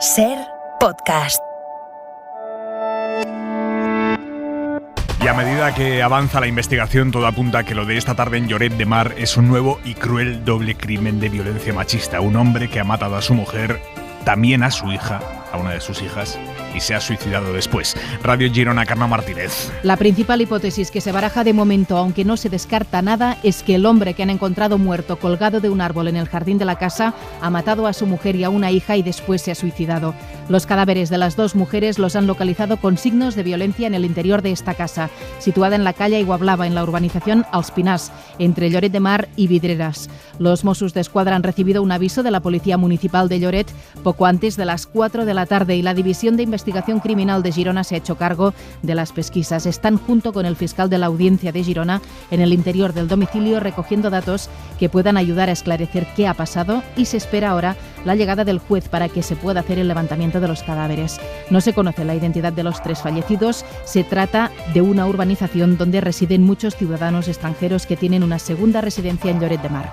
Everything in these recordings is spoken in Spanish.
SER Podcast. Y a medida que avanza la investigación, todo apunta a que lo de esta tarde en Lloret de Mar es un nuevo y cruel doble crimen de violencia machista. Un hombre que ha matado a su mujer, también a su hija, a una de sus hijas, y se ha suicidado después. Radio Girona, Carmen Martínez. La principal hipótesis que se baraja de momento, aunque no se descarta nada, es que el hombre que han encontrado muerto colgado de un árbol en el jardín de la casa ha matado a su mujer y a una hija y después se ha suicidado. Los cadáveres de las dos mujeres los han localizado con signos de violencia en el interior de esta casa, situada en la calle Iguablava, en la urbanización Els Pinars, entre Lloret de Mar y Vidreras. Los Mossos d'Esquadra han recibido un aviso de la Policía Municipal de Lloret poco antes de las 4 de la tarde y la División de Investigación Criminal de Girona se ha hecho cargo de las pesquisas. Están junto con el fiscal de la Audiencia de Girona en el interior del domicilio recogiendo datos que puedan ayudar a esclarecer qué ha pasado y se espera ahora la llegada del juez para que se pueda hacer el levantamiento de los cadáveres. No se conoce la identidad de los 3 fallecidos. Se trata de una urbanización donde residen muchos ciudadanos extranjeros que tienen una segunda residencia en Lloret de Mar.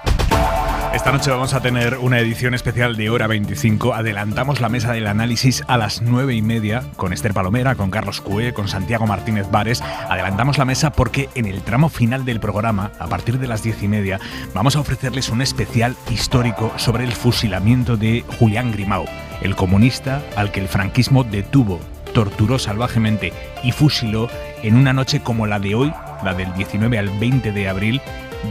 Esta noche vamos a tener una edición especial de Hora 25. Adelantamos la mesa del análisis a las 9:30 con Esther Palomera, con Carlos Cué, con Santiago Martínez Vares. Adelantamos la mesa porque en el tramo final del programa, a partir de las 10:30, vamos a ofrecerles un especial histórico sobre el fusilamiento de Julián Grimau, el comunista al que el franquismo detuvo, torturó salvajemente y fusiló en una noche como la de hoy, la del 19 al 20 de abril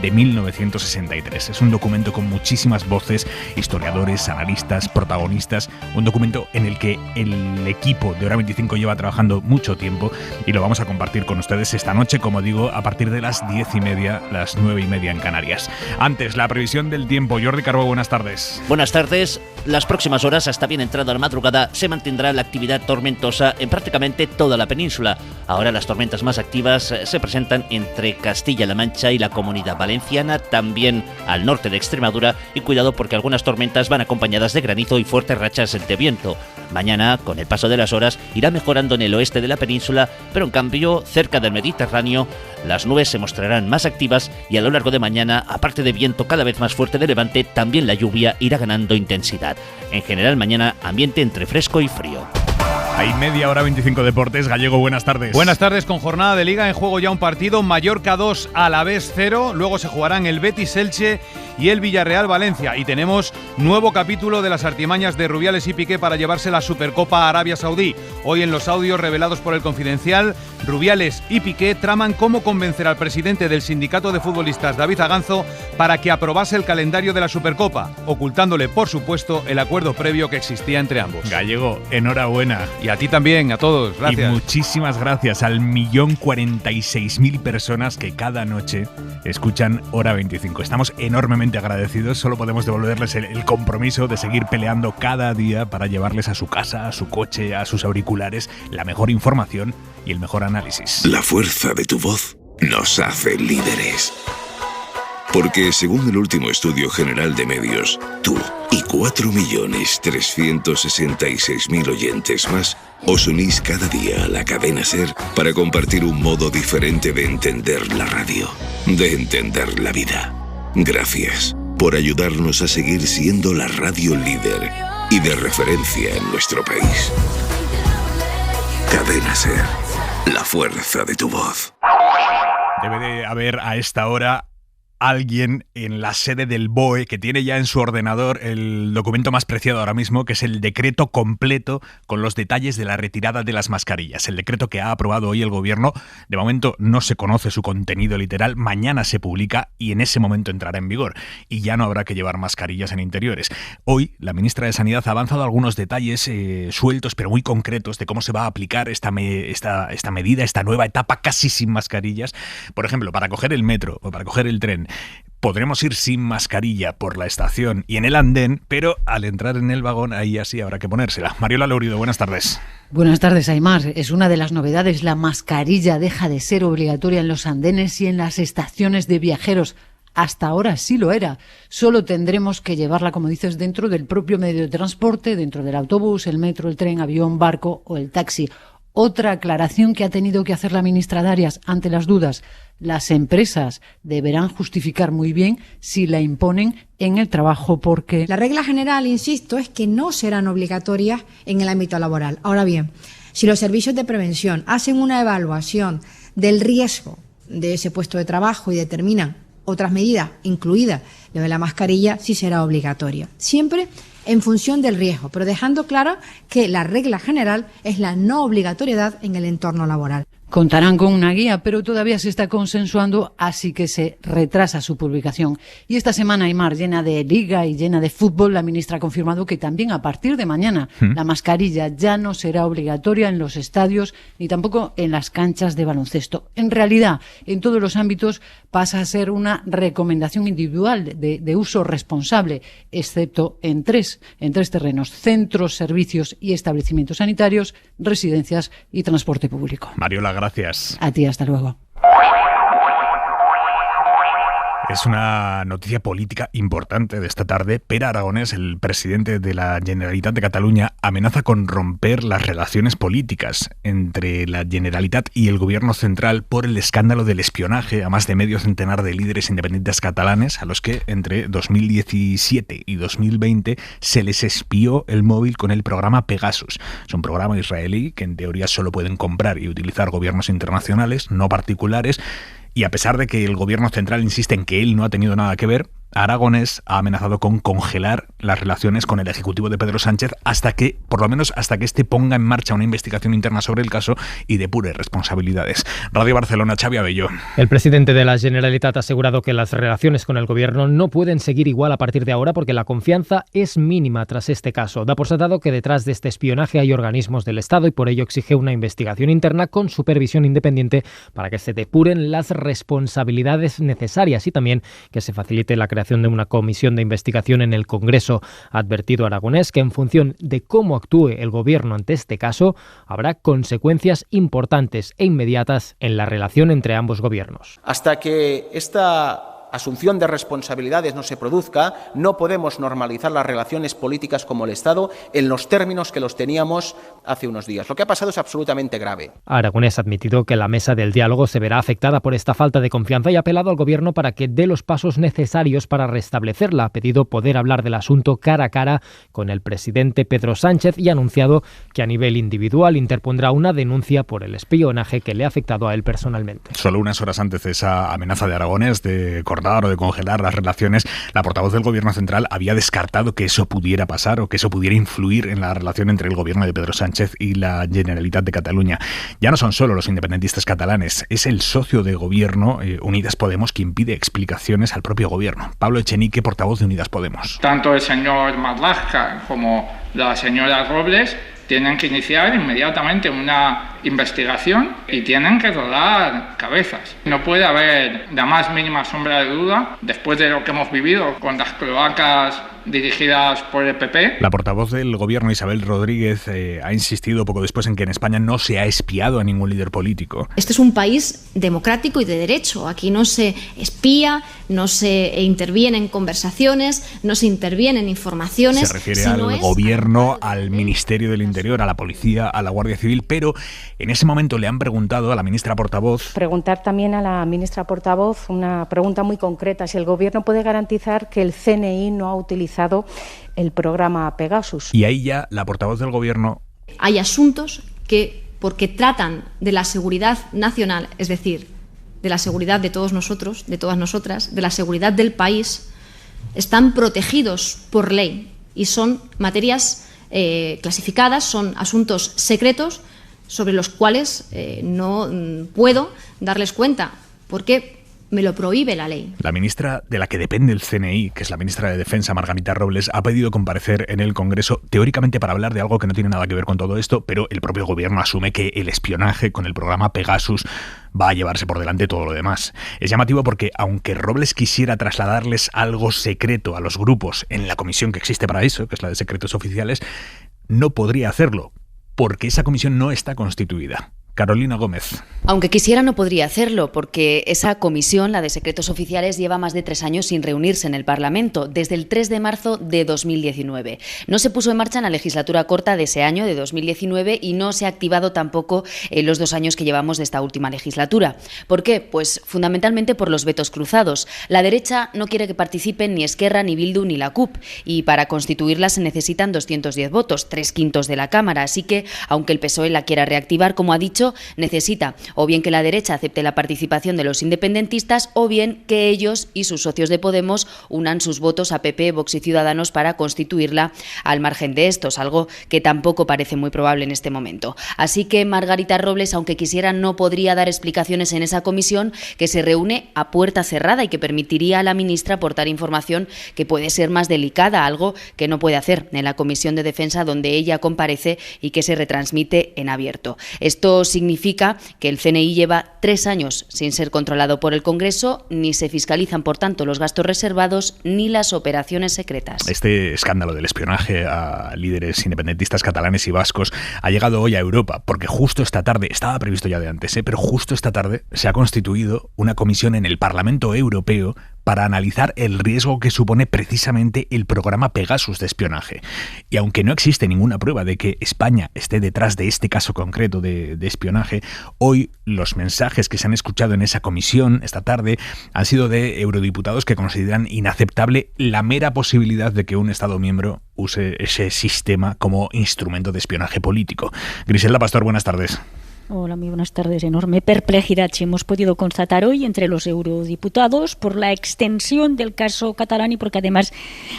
de 1963. Es un documento con muchísimas voces, historiadores, analistas, protagonistas, un documento en el que el equipo de Hora 25 lleva trabajando mucho tiempo y lo vamos a compartir con ustedes esta noche, como digo, a partir de las 10:30, las 9:30 en Canarias. Antes, la previsión del tiempo. Jordi Carbó, buenas tardes. Buenas tardes. Las próximas horas, hasta bien entrada la madrugada, se mantendrá la actividad tormentosa en prácticamente toda la península. Ahora las tormentas más activas se presentan entre Castilla-La Mancha y la Comunidad Valenciana, también al norte de Extremadura, y cuidado porque algunas tormentas van acompañadas de granizo y fuertes rachas de viento. Mañana, con el paso de las horas, irá mejorando en el oeste de la península, pero en cambio, cerca del Mediterráneo, las nubes se mostrarán más activas y a lo largo de mañana, aparte de viento cada vez más fuerte de levante, también la lluvia irá ganando intensidad. En general, mañana, ambiente entre fresco y frío. Hay media Hora 25 Deportes. Gallego, buenas tardes. Buenas tardes. Con jornada de Liga, en juego ya un partido. Mallorca 2, Alavés 0. Luego se jugarán el Betis Elche y el Villarreal Valencia. Y tenemos nuevo capítulo de las artimañas de Rubiales y Piqué para llevarse la Supercopa a Arabia Saudí. Hoy en los audios revelados por El Confidencial, Rubiales y Piqué traman cómo convencer al presidente del sindicato de futbolistas, David Aganzo, para que aprobase el calendario de la Supercopa, ocultándole, por supuesto, el acuerdo previo que existía entre ambos. Gallego, enhorabuena. Y a ti también, a todos, gracias. Y muchísimas gracias al 1.046.000 personas que cada noche escuchan Hora 25. Estamos enormemente agradecidos, solo podemos devolverles el compromiso de seguir peleando cada día para llevarles a su casa, a su coche, a sus auriculares, la mejor información y el mejor análisis. La fuerza de tu voz nos hace líderes. Porque según el último estudio general de medios, tú y 4.366.000 oyentes más os unís cada día a la cadena SER para compartir un modo diferente de entender la radio, de entender la vida. Gracias por ayudarnos a seguir siendo la radio líder y de referencia en nuestro país. Cadena SER, la fuerza de tu voz. Debe de haber a esta hora alguien en la sede del BOE que tiene ya en su ordenador el documento más preciado ahora mismo, que es el decreto completo con los detalles de la retirada de las mascarillas. El decreto que ha aprobado hoy el gobierno, de momento no se conoce su contenido literal, mañana se publica y en ese momento entrará en vigor y ya no habrá que llevar mascarillas en interiores. Hoy la ministra de Sanidad ha avanzado algunos detalles sueltos pero muy concretos de cómo se va a aplicar esta medida, esta nueva etapa casi sin mascarillas. Por ejemplo, para coger el metro o para coger el tren, podremos ir sin mascarilla por la estación y en el andén, pero al entrar en el vagón, ahí así habrá que ponérsela. Mariola Lourido, buenas tardes. Buenas tardes, Aimar. Es una de las novedades. La mascarilla deja de ser obligatoria en los andenes y en las estaciones de viajeros. Hasta ahora sí lo era. Solo tendremos que llevarla, como dices, dentro del propio medio de transporte, dentro del autobús, el metro, el tren, avión, barco o el taxi. Otra aclaración que ha tenido que hacer la ministra Darias ante las dudas: las empresas deberán justificar muy bien si la imponen en el trabajo, porque la regla general, insisto, es que no serán obligatorias en el ámbito laboral. Ahora bien, si los servicios de prevención hacen una evaluación del riesgo de ese puesto de trabajo y determinan otras medidas, incluida lo de la mascarilla, sí será obligatoria. Siempre en función del riesgo, pero dejando claro que la regla general es la no obligatoriedad en el entorno laboral. Contarán con una guía, pero todavía se está consensuando, así que se retrasa su publicación. Y esta semana, Aimar, llena de liga y llena de fútbol, la ministra ha confirmado que también a partir de mañana la mascarilla ya no será obligatoria en los estadios ni tampoco en las canchas de baloncesto. En realidad, en todos los ámbitos pasa a ser una recomendación individual de uso responsable, excepto en tres terrenos: centros, servicios y establecimientos sanitarios, residencias y transporte público. Mariola, gracias. A ti, hasta luego. Es una noticia política importante de esta tarde. Pere Aragonès, el presidente de la Generalitat de Cataluña, amenaza con romper las relaciones políticas entre la Generalitat y el gobierno central por el escándalo del espionaje a más de medio centenar de líderes independientes catalanes a los que entre 2017 y 2020 se les espió el móvil con el programa Pegasus. Es un programa israelí que en teoría solo pueden comprar y utilizar gobiernos internacionales, no particulares. Y a pesar de que el gobierno central insiste en que él no ha tenido nada que ver, Aragonès ha amenazado con congelar las relaciones con el ejecutivo de Pedro Sánchez por lo menos hasta que éste ponga en marcha una investigación interna sobre el caso y depure responsabilidades. Radio Barcelona, Xavi Abello. El presidente de la Generalitat ha asegurado que las relaciones con el gobierno no pueden seguir igual a partir de ahora porque la confianza es mínima tras este caso. Da por sentado que detrás de este espionaje hay organismos del Estado y por ello exige una investigación interna con supervisión independiente para que se depuren las responsabilidades necesarias y también que se facilite la creación de una comisión de investigación en el Congreso. Ha advertido Aragonès que en función de cómo actúe el gobierno ante este caso, habrá consecuencias importantes e inmediatas en la relación entre ambos gobiernos. Hasta que esta asunción de responsabilidades no se produzca, no podemos normalizar las relaciones políticas como el Estado en los términos que los teníamos hace unos días. Lo que ha pasado es absolutamente grave. Aragonès ha admitido que la mesa del diálogo se verá afectada por esta falta de confianza y ha apelado al gobierno para que dé los pasos necesarios para restablecerla. Ha pedido poder hablar del asunto cara a cara con el presidente Pedro Sánchez y ha anunciado que a nivel individual interpondrá una denuncia por el espionaje que le ha afectado a él personalmente. Solo unas horas antes de esa amenaza de Aragonès de o de congelar las relaciones, la portavoz del gobierno central había descartado que eso pudiera pasar o que eso pudiera influir en la relación entre el gobierno de Pedro Sánchez y la Generalitat de Cataluña. Ya no son solo los independentistas catalanes, es el socio de gobierno, Unidas Podemos, que impide explicaciones al propio gobierno. Pablo Echenique, portavoz de Unidas Podemos. Tanto el señor Marlaska como la señora Robles tienen que iniciar inmediatamente una investigación y tienen que rodar cabezas. No puede haber la más mínima sombra de duda, después de lo que hemos vivido con las cloacas dirigidas por el PP. La portavoz del gobierno, Isabel Rodríguez, ha insistido poco después en que en España no se ha espiado a ningún líder político. Este es un país democrático y de derecho. Aquí no se espía, no se interviene en conversaciones, no se interviene en informaciones. Se refiere al gobierno, al Ministerio del Interior, a la Policía, a la Guardia Civil, pero en ese momento le han preguntado a la ministra portavoz. Preguntar también a la ministra portavoz una pregunta muy concreta: si el gobierno puede garantizar que el CNI no ha utilizado el programa Pegasus. Y ahí ya la portavoz del gobierno. Hay asuntos que, porque tratan de la seguridad nacional, es decir, de la seguridad de todos nosotros, de todas nosotras, de la seguridad del país, están protegidos por ley y son materias clasificadas, son asuntos secretos sobre los cuales no puedo darles cuenta, porque me lo prohíbe la ley. La ministra de la que depende el CNI, que es la ministra de Defensa, Margarita Robles, ha pedido comparecer en el Congreso, teóricamente para hablar de algo que no tiene nada que ver con todo esto, pero el propio gobierno asume que el espionaje con el programa Pegasus va a llevarse por delante todo lo demás. Es llamativo porque, aunque Robles quisiera trasladarles algo secreto a los grupos en la comisión que existe para eso, que es la de secretos oficiales, no podría hacerlo, porque esa comisión no está constituida. Carolina Gómez. Aunque quisiera no podría hacerlo, porque esa comisión, la de secretos oficiales, lleva más de 3 años sin reunirse en el Parlamento, desde el 3 de marzo de 2019. No se puso en marcha en la legislatura corta de ese año, de 2019, y no se ha activado tampoco en los 2 años que llevamos de esta última legislatura. ¿Por qué? Pues fundamentalmente por los vetos cruzados. La derecha no quiere que participen ni Esquerra, ni Bildu, ni la CUP, y para constituirla se necesitan 210 votos, 3/5 de la Cámara, así que, aunque el PSOE la quiera reactivar, como ha dicho, necesita o bien que la derecha acepte la participación de los independentistas o bien que ellos y sus socios de Podemos unan sus votos a PP, Vox y Ciudadanos para constituirla al margen de estos, algo que tampoco parece muy probable en este momento. Así que Margarita Robles, aunque quisiera, no podría dar explicaciones en esa comisión que se reúne a puerta cerrada y que permitiría a la ministra aportar información que puede ser más delicada, algo que no puede hacer en la Comisión de Defensa donde ella comparece y que se retransmite en abierto. Esto significa que el CNI lleva 3 años sin ser controlado por el Congreso, ni se fiscalizan, por tanto, los gastos reservados ni las operaciones secretas. Este escándalo del espionaje a líderes independentistas catalanes y vascos ha llegado hoy a Europa, porque justo esta tarde, estaba previsto ya de antes, pero justo esta tarde se ha constituido una comisión en el Parlamento Europeo para analizar el riesgo que supone precisamente el programa Pegasus de espionaje. Y aunque no existe ninguna prueba de que España esté detrás de este caso concreto de espionaje, hoy los mensajes que se han escuchado en esa comisión esta tarde han sido de eurodiputados que consideran inaceptable la mera posibilidad de que un Estado miembro use ese sistema como instrumento de espionaje político. Griselda Pastor, buenas tardes. Hola, muy buenas tardes. Enorme perplejidad si hemos podido constatar hoy entre los eurodiputados por la extensión del caso catalán y porque además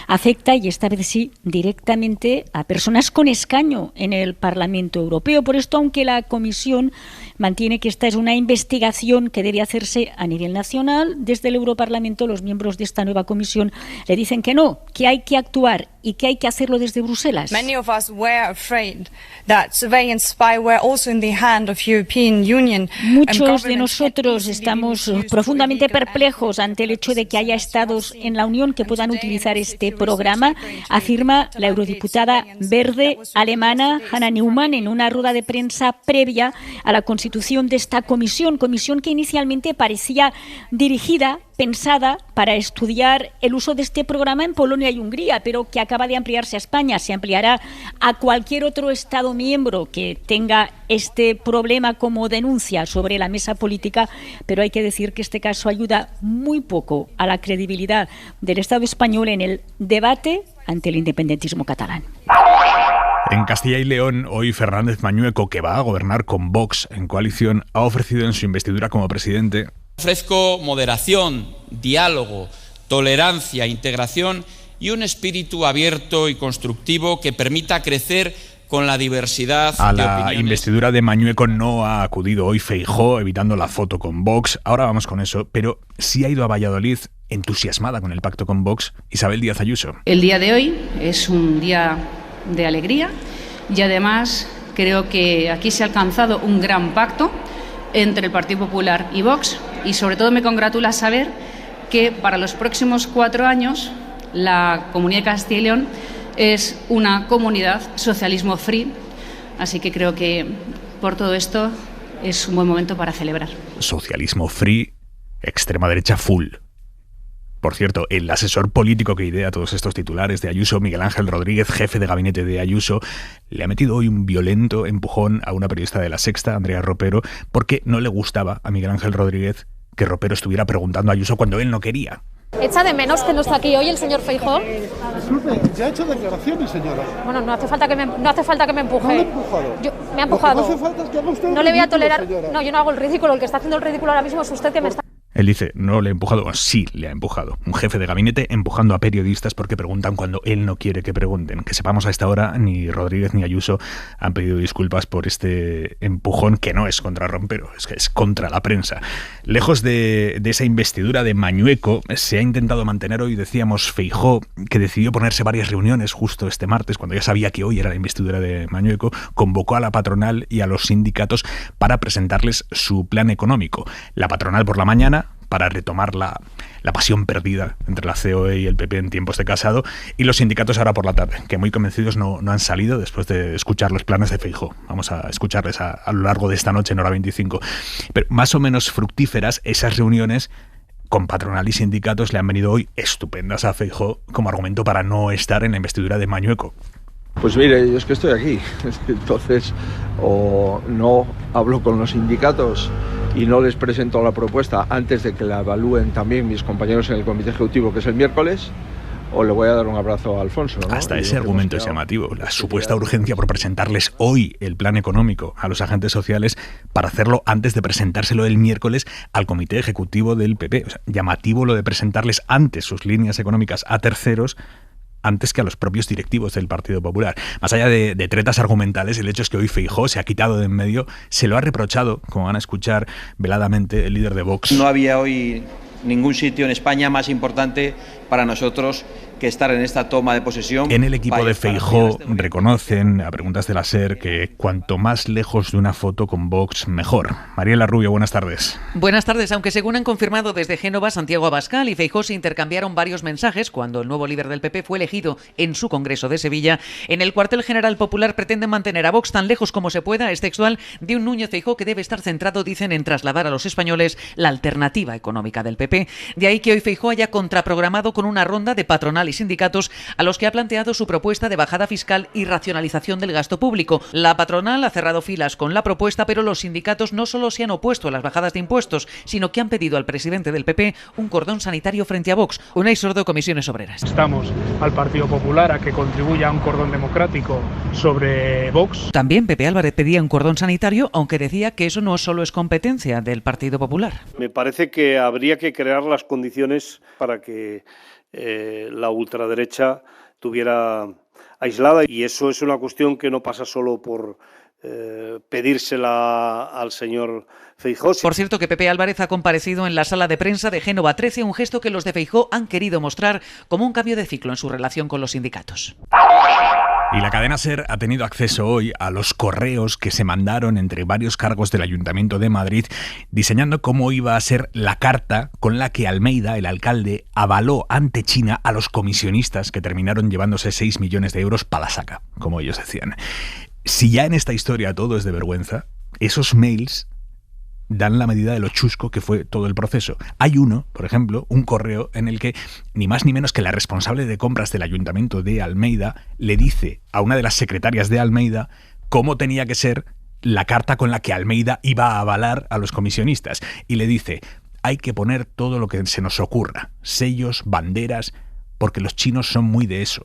afecta, y esta vez sí, directamente a personas con escaño en el Parlamento Europeo. Por esto, aunque la Comisión mantiene que esta es una investigación que debe hacerse a nivel nacional, desde el Europarlamento los miembros de esta nueva comisión le dicen que no, que hay que actuar y que hay que hacerlo desde Bruselas. Many of us were afraid that surveillance spyware also in the hand of European Union. Muchos de nosotros estamos profundamente perplejos ante el hecho de que haya estados en la Unión que puedan utilizar este programa, afirma la eurodiputada verde alemana Hannah Neumann en una rueda de prensa previa a la constitución de esta comisión que inicialmente parecía dirigida, pensada para estudiar el uso de este programa en Polonia y Hungría, pero que acaba de ampliarse a España. Se ampliará a cualquier otro Estado miembro que tenga este problema como denuncia sobre la mesa política, pero hay que decir que este caso ayuda muy poco a la credibilidad del Estado español en el debate ante el independentismo catalán. En Castilla y León, hoy Fernández Mañueco, que va a gobernar con Vox en coalición, ha ofrecido en su investidura como presidente: ofrezco moderación, diálogo, tolerancia, integración y un espíritu abierto y constructivo que permita crecer con la diversidad a de la opiniones. investidura de Mañueco no ha acudido hoy Feijóo, evitando la foto con Vox. Ahora vamos con eso, pero sí ha ido a Valladolid, entusiasmada con el pacto con Vox, Isabel Díaz Ayuso. El día de hoy es un día de alegría y además creo que aquí se ha alcanzado un gran pacto entre el Partido Popular y Vox, y sobre todo me congratula saber que para los próximos 4 años la Comunidad de Castilla y León es una comunidad socialismo free, así que creo que por todo esto es un buen momento para celebrar. Socialismo free, extrema derecha full. Por cierto, el asesor político que idea todos estos titulares de Ayuso, Miguel Ángel Rodríguez, jefe de gabinete de Ayuso, le ha metido hoy un violento empujón a una periodista de La Sexta, Andrea Ropero, porque no le gustaba a Miguel Ángel Rodríguez que Ropero estuviera preguntando a Ayuso cuando él no quería. ¿Echa de menos que no está aquí hoy el señor Feijóo? Disculpe, ya ha hecho declaraciones, señora. Bueno, no hace falta que me empuje. No le he empujado. Me ha empujado. Lo que no hace falta es que haga usted no le voy a tolerar. Señora. No, yo no hago el ridículo. El que está haciendo el ridículo ahora mismo es usted, que me está... Él dice, no le ha empujado. Sí, le ha empujado. Un jefe de gabinete empujando a periodistas porque preguntan cuando él no quiere que pregunten. Que sepamos, a esta hora ni Rodríguez ni Ayuso han pedido disculpas por este empujón, que no es contra Ropero, es que es contra la prensa. Lejos de esa investidura de Mañueco, se ha intentado mantener hoy, decíamos, Feijóo, que decidió ponerse varias reuniones justo este martes, cuando ya sabía que hoy era la investidura de Mañueco, convocó a la patronal y a los sindicatos para presentarles su plan económico. La patronal por la mañana, para retomar la pasión perdida entre la COE y el PP en tiempos de Casado, y los sindicatos ahora por la tarde, que muy convencidos no han salido después de escuchar los planes de Feijóo. Vamos a escucharles a lo largo de esta noche en Hora 25. Pero más o menos fructíferas esas reuniones con patronal y sindicatos le han venido hoy estupendas a Feijóo como argumento para no estar en la investidura de Mañueco. Pues mire, yo es que estoy aquí, entonces o no hablo con los sindicatos y no les presento la propuesta antes de que la evalúen también mis compañeros en el comité ejecutivo, que es el miércoles, o le voy a dar un abrazo a Alfonso, ¿no? Hasta ese argumento es llamativo, la supuesta urgencia por presentarles hoy el plan económico a los agentes sociales para hacerlo antes de presentárselo el miércoles al comité ejecutivo del PP. O sea, llamativo lo de presentarles antes sus líneas económicas a terceros antes que a los propios directivos del Partido Popular. Más allá de tretas argumentales, el hecho es que hoy Feijóo se ha quitado de en medio, se lo ha reprochado, como van a escuchar veladamente, el líder de Vox. No había hoy ningún sitio en España más importante para nosotros que estar en esta toma de posesión. En el equipo de Feijóo reconocen, a preguntas de la SER, que cuanto más lejos de una foto con Vox, mejor. Mariela Rubio, buenas tardes. Buenas tardes, aunque según han confirmado desde Génova, Santiago Abascal y Feijóo se intercambiaron varios mensajes cuando el nuevo líder del PP fue elegido en su Congreso de Sevilla. En el cuartel general popular pretenden mantener a Vox tan lejos como se pueda, es textual de un Núñez Feijóo que debe estar centrado, dicen, en trasladar a los españoles la alternativa económica del PP. De ahí que hoy Feijóo haya contraprogramado con una ronda de patronal y sindicatos a los que ha planteado su propuesta de bajada fiscal y racionalización del gasto público. La patronal ha cerrado filas con la propuesta, pero los sindicatos no solo se han opuesto a las bajadas de impuestos, sino que han pedido al presidente del PP un cordón sanitario frente a Vox. Unai Sordo, Comisiones Obreras. Instamos al Partido Popular a que contribuya a un cordón democrático sobre Vox. También Pepe Álvarez pedía un cordón sanitario, aunque decía que eso no solo es competencia del Partido Popular. Me parece que habría que crear las condiciones para que la ultraderecha tuviera aislada, y eso es una cuestión que no pasa solo por pedírsela al señor Feijóo. Por cierto, que Pepe Álvarez ha comparecido en la sala de prensa de Génova 13, un gesto que los de Feijóo han querido mostrar como un cambio de ciclo en su relación con los sindicatos. Y la cadena SER ha tenido acceso hoy a los correos que se mandaron entre varios cargos del Ayuntamiento de Madrid, diseñando cómo iba a ser la carta con la que Almeida, el alcalde, avaló ante China a los comisionistas que terminaron llevándose 6 millones de euros para la saca, como ellos decían. Si ya en esta historia todo es de vergüenza, esos mails dan la medida de lo chusco que fue todo el proceso. Hay uno, por ejemplo, un correo en el que ni más ni menos que la responsable de compras del Ayuntamiento de Almeida le dice a una de las secretarias de Almeida cómo tenía que ser la carta con la que Almeida iba a avalar a los comisionistas. Y le dice, hay que poner todo lo que se nos ocurra, sellos, banderas, porque los chinos son muy de eso.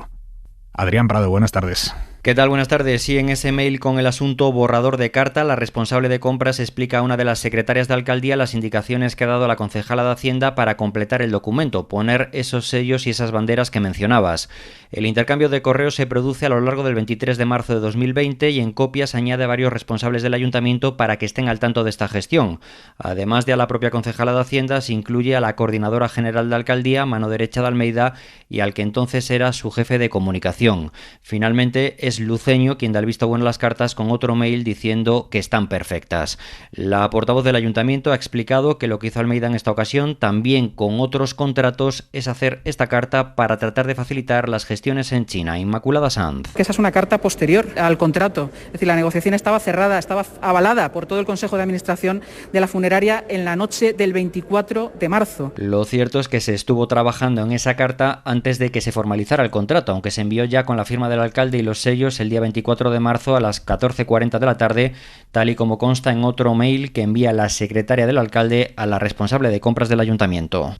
Adrián Prado, buenas tardes. ¿Qué tal? Buenas tardes. Sí, en ese mail con el asunto borrador de carta, la responsable de compras explica a una de las secretarias de alcaldía las indicaciones que ha dado la concejala de Hacienda para completar el documento, poner esos sellos y esas banderas que mencionabas. El intercambio de correos se produce a lo largo del 23 de marzo de 2020 y en copias añade a varios responsables del ayuntamiento para que estén al tanto de esta gestión. Además de a la propia concejala de Hacienda, se incluye a la coordinadora general de alcaldía, mano derecha de Almeida, y al que entonces era su jefe de comunicación. Finalmente, es Luceño quien da el visto bueno a las cartas con otro mail diciendo que están perfectas. La portavoz del ayuntamiento ha explicado que lo que hizo Almeida en esta ocasión, también con otros contratos, es hacer esta carta para tratar de facilitar las gestiones en China. Inmaculada Sanz. Que esa es una carta posterior al contrato. Es decir, la negociación estaba cerrada, estaba avalada por todo el Consejo de Administración de la funeraria en la noche del 24 de marzo. Lo cierto es que se estuvo trabajando en esa carta antes de que se formalizara el contrato, aunque se envió ya con la firma del alcalde y los sellos el día 24 de marzo a las 14:40 de la tarde, tal y como consta en otro mail que envía la secretaria del alcalde a la responsable de compras del ayuntamiento.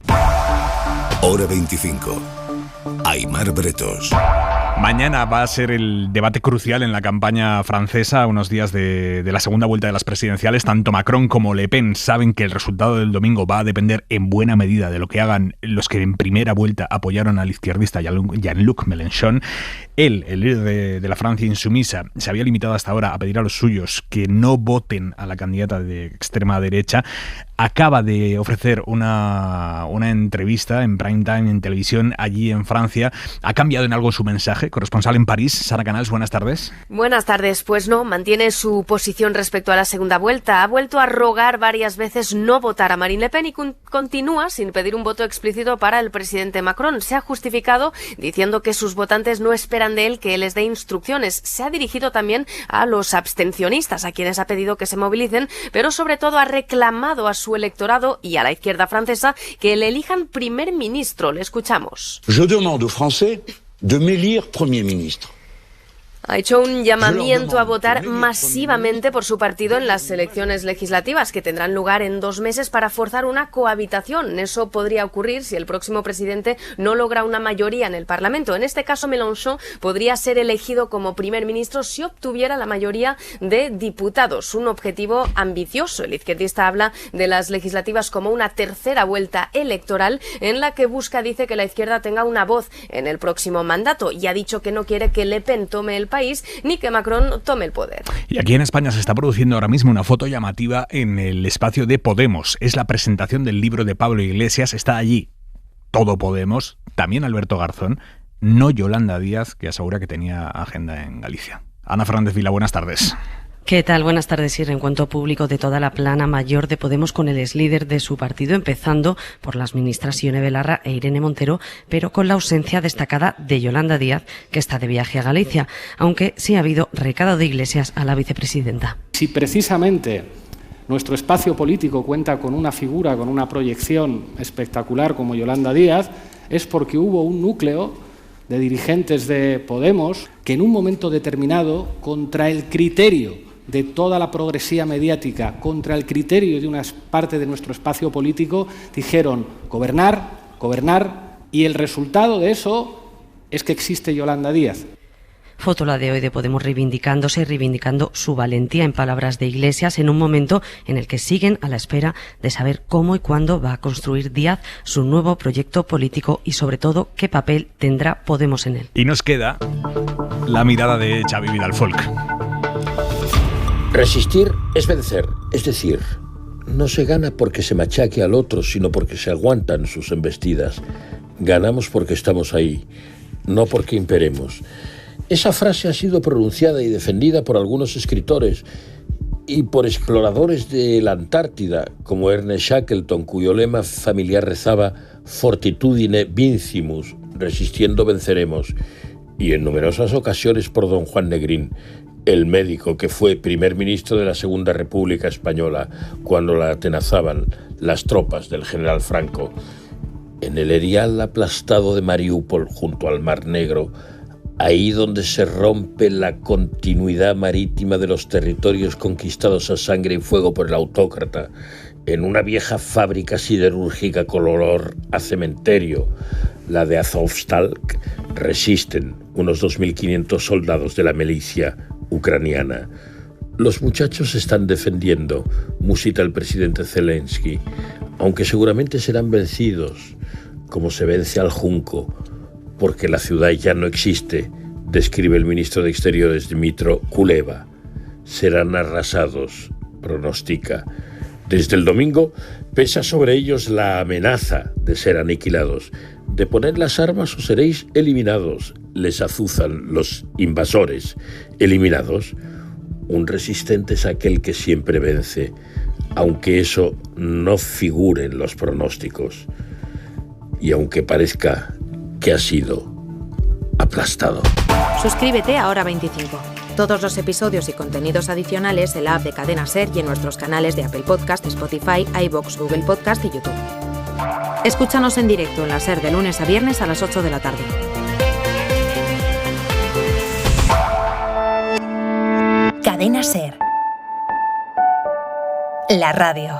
Hora 25. Aimar Bretos. Mañana va a ser el debate crucial en la campaña francesa, a unos días de la segunda vuelta de las presidenciales. Tanto Macron como Le Pen saben que el resultado del domingo va a depender en buena medida de lo que hagan los que en primera vuelta apoyaron al izquierdista Jean-Luc Mélenchon. Él, el líder de la Francia insumisa, se había limitado hasta ahora a pedir a los suyos que no voten a la candidata de extrema derecha. Acaba de ofrecer una entrevista en prime time en televisión allí en Francia. Ha cambiado en algo su mensaje, Sánchez, corresponsal en París. Sara Canals, buenas tardes. Buenas tardes. Pues no, mantiene su posición respecto a la segunda vuelta. Ha vuelto a rogar varias veces no votar a Marine Le Pen y continúa sin pedir un voto explícito para el presidente Macron. Se ha justificado diciendo que sus votantes no esperan de él que él les dé instrucciones. Se ha dirigido también a los abstencionistas, a quienes ha pedido que se movilicen, pero sobre todo ha reclamado a su electorado y a la izquierda francesa que le elijan primer ministro. Le escuchamos. Je demande aux Français de m'élire Premier ministre. Ha hecho un llamamiento a votar masivamente por su partido en las elecciones legislativas que tendrán lugar en 2 meses para forzar una cohabitación. Eso podría ocurrir si el próximo presidente no logra una mayoría en el Parlamento. En este caso, Mélenchon podría ser elegido como primer ministro si obtuviera la mayoría de diputados. Un objetivo ambicioso. El izquierdista habla de las legislativas como una tercera vuelta electoral en la que busca, dice, que la izquierda tenga una voz en el próximo mandato, y ha dicho que no quiere que Le Pen tome el país ni que Macron tome el poder. Y aquí en España se está produciendo ahora mismo una foto llamativa en el espacio de Podemos. Es la presentación del libro de Pablo Iglesias. Está allí todo Podemos, también Alberto Garzón, no Yolanda Díaz, que asegura que tenía agenda en Galicia. Ana Fernández Vila, buenas tardes. ¿Qué tal? Buenas tardes. Sí, reencuentro público de toda la plana mayor de Podemos con el exlíder de su partido, empezando por las ministras Ione Belarra e Irene Montero, pero con la ausencia destacada de Yolanda Díaz, que está de viaje a Galicia, aunque sí ha habido recado de Iglesias a la vicepresidenta. Si precisamente nuestro espacio político cuenta con una figura, con una proyección espectacular como Yolanda Díaz, es porque hubo un núcleo de dirigentes de Podemos que en un momento determinado, contra el criterio de toda la progresía mediática, contra el criterio de una parte de nuestro espacio político, dijeron gobernar, gobernar, y el resultado de eso es que existe Yolanda Díaz. Foto la de hoy de Podemos reivindicándose y reivindicando su valentía, en palabras de Iglesias, en un momento en el que siguen a la espera de saber cómo y cuándo va a construir Díaz su nuevo proyecto político y, sobre todo, qué papel tendrá Podemos en él. Y nos queda la mirada de Xavi Vidal-Folk. Resistir es vencer, es decir, no se gana porque se machaque al otro, sino porque se aguantan sus embestidas. Ganamos porque estamos ahí, no porque imperemos. Esa frase ha sido pronunciada y defendida por algunos escritores y por exploradores de la Antártida, como Ernest Shackleton, cuyo lema familiar rezaba Fortitudine vincimus, resistiendo venceremos, y en numerosas ocasiones por don Juan Negrín, el médico que fue primer ministro de la Segunda República Española cuando la atenazaban las tropas del general Franco. En el erial aplastado de Mariúpol, junto al Mar Negro, ahí donde se rompe la continuidad marítima de los territorios conquistados a sangre y fuego por el autócrata, en una vieja fábrica siderúrgica con olor a cementerio, la de Azovstal, resisten unos 2.500 soldados de la milicia ucraniana. Los muchachos se están defendiendo, musita el presidente Zelensky, aunque seguramente serán vencidos, como se vence al junco, porque la ciudad ya no existe, describe el ministro de Exteriores Dmytro Kuleba. Serán arrasados, pronostica. Desde el domingo pesa sobre ellos la amenaza de ser aniquilados. De poner las armas o seréis eliminados, les azuzan los invasores. Eliminados, un resistente es aquel que siempre vence, aunque eso no figure en los pronósticos y aunque parezca que ha sido aplastado. Suscríbete a Hora 25. Todos los episodios y contenidos adicionales en la app de Cadena SER y en nuestros canales de Apple Podcast, Spotify, iVoox, Google Podcast y YouTube. Escúchanos en directo en la SER de lunes a viernes a las 8 de la tarde. Cadena SER. La radio.